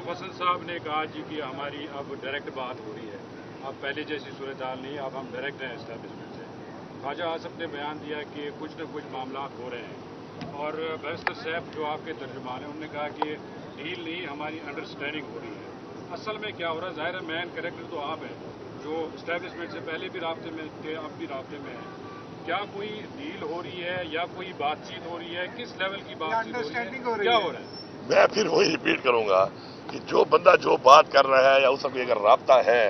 महरूफ हसन साहब ने कहा जी कि हमारी अब डायरेक्ट बात हो रही है, अब पहले जैसी सूरत हाल नहीं, अब हम डायरेक्ट हैं एस्टेब्लिशमेंट से। ख्वाजा आसफ ने बयान दिया कि कुछ न कुछ मामला हो रहे हैं, और बैरिस्टर साहब जो आपके तर्जुमान हैं उन्होंने कहा कि डील नहीं, हमारी अंडरस्टैंडिंग हो रही है। असल में क्या हो रहा है? ज़ाहिर है मैन कैरेक्टर तो आप हैं, जो इस्टेब्लिशमेंट से पहले भी राब्ते में थे, अब भी राब्ते में हैं। क्या कोई डील हो रही है या कोई बातचीत हो रही है? किस लेवल की बातचीत हो रही है? क्या हो रहा है? मैं फिर वही रिपीट करूंगा कि जो बंदा जो बात कर रहा है या उसका कोई अगर राब्ता है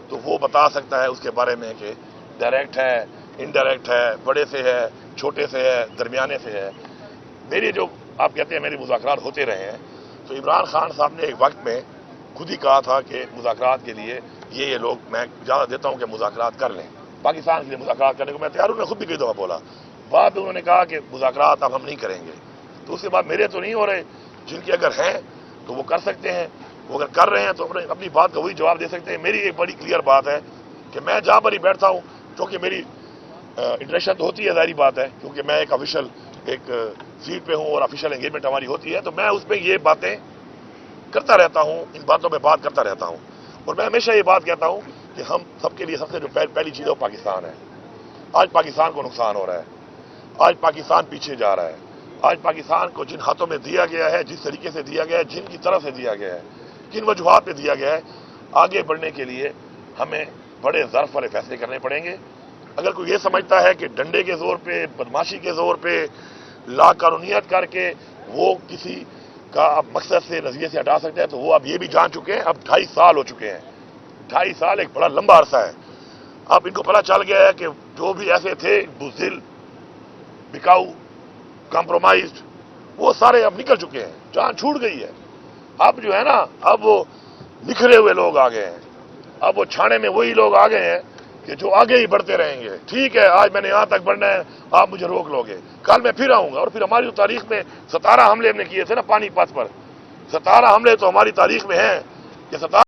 तो वो बता सकता है उसके बारे में कि डायरेक्ट है, इनडायरेक्ट है, बड़े से है, छोटे से है, दरमियाने से है। मेरी जो आप कहते हैं मेरे मुज़ाकरात होते रहे हैं, तो इमरान खान साहब ने एक वक्त में खुद ही कहा था कि मुज़ाकरात के लिए ये लोग मैं इजाज़त देता हूं कि मुज़ाकरात कर लें, पाकिस्तान के लिए मुज़ाकरात करने को मैं तैयार हूं। उन्होंने खुद भी कई दफ़ा बोला। बाद में उन्होंने कहा कि मुज़ाकरात अब हम नहीं करेंगे। तो उसके बाद मेरे तो नहीं हो रहे, जिनके अगर हैं तो वो कर सकते हैं, वो अगर कर रहे हैं तो अपनी बात का वही जवाब दे सकते हैं। मेरी एक बड़ी क्लियर बात है कि मैं जहां पर ही बैठता हूं, क्योंकि मेरी इंटरेक्शन तो होती है, जाहिर बात है, क्योंकि मैं एक ऑफिशियल एक सीट पे हूं और ऑफिशियल एंगेजमेंट हमारी होती है, तो मैं उसमें ये बातें करता रहता हूं, इन बातों पे बात करता रहता हूं। और मैं हमेशा ये बात कहता हूं कि हम सबके लिए सबसे जो पहली चीज़ है वो पाकिस्तान है। आज पाकिस्तान को नुकसान हो रहा है, आज पाकिस्तान पीछे जा रहा है, आज पाकिस्तान को जिन हाथों में दिया गया है, जिस तरीके से दिया गया है, जिनकी तरफ से दिया गया है, किन वजूहात पे दिया गया है, आगे बढ़ने के लिए हमें बड़े ज़र्फ वाले फैसले करने पड़ेंगे। अगर कोई ये समझता है कि डंडे के जोर पे, बदमाशी के जोर पे, ला कानूनियत करके वो किसी का अब मकसद से नजरिए से हटा सकते हैं, तो वो अब ये भी जान चुके हैं। अब 2.5 साल हो चुके हैं। 2.5 साल एक बड़ा लंबा अरसा है। अब इनको पता चल गया है कि जो भी ऐसे थे बुज़दिल, बिकाऊ, कॉम्प्रोमाइज्ड, वो सारे अब निकल चुके हैं, जान छूट गई है। अब जो है ना, अब वो निखरे हुए लोग आ गए हैं। अब वो छाने में वही लोग आ गए हैं कि जो आगे ही बढ़ते रहेंगे। ठीक है, आज मैंने यहां तक बढ़ना है, आप मुझे रोक लोगे, कल मैं फिर आऊंगा। और फिर हमारी तारीख में 17 हमले हमने किए थे ना पानीपत पर, 17 हमले तो हमारी तारीख में हैं कि 17